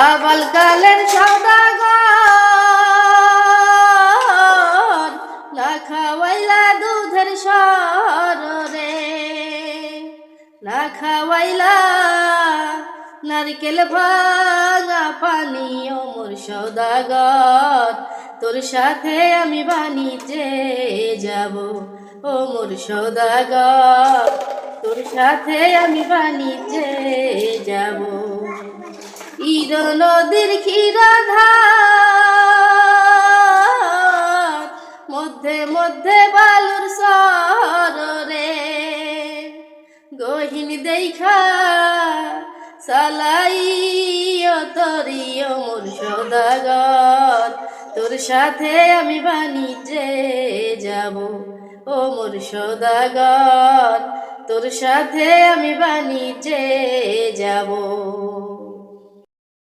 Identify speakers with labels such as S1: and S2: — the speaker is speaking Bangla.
S1: আবাল কালের সওদাগর না খাওয়াইলা দুধের সর রে, না খাওয়াইলা নারকেল ভাঙা পানি ও মোর সওদাগর, তোর সাথে আমি বাণিজ্যে যাব। ও মোর সওদাগর, তোর সাথে আমি বাণিজ্যে যাব। ইর নদীর ক্ষীরধার মধ্যে মধ্যে বালুর সর রে, গহীন দেখা সালাইও তরিও মোর সওদাগর, তোর সাথে আমি বাণিজ্যে যাব। ও মোর সওদাগর, তোর সাথে আমি বাণিজ্যে যাব।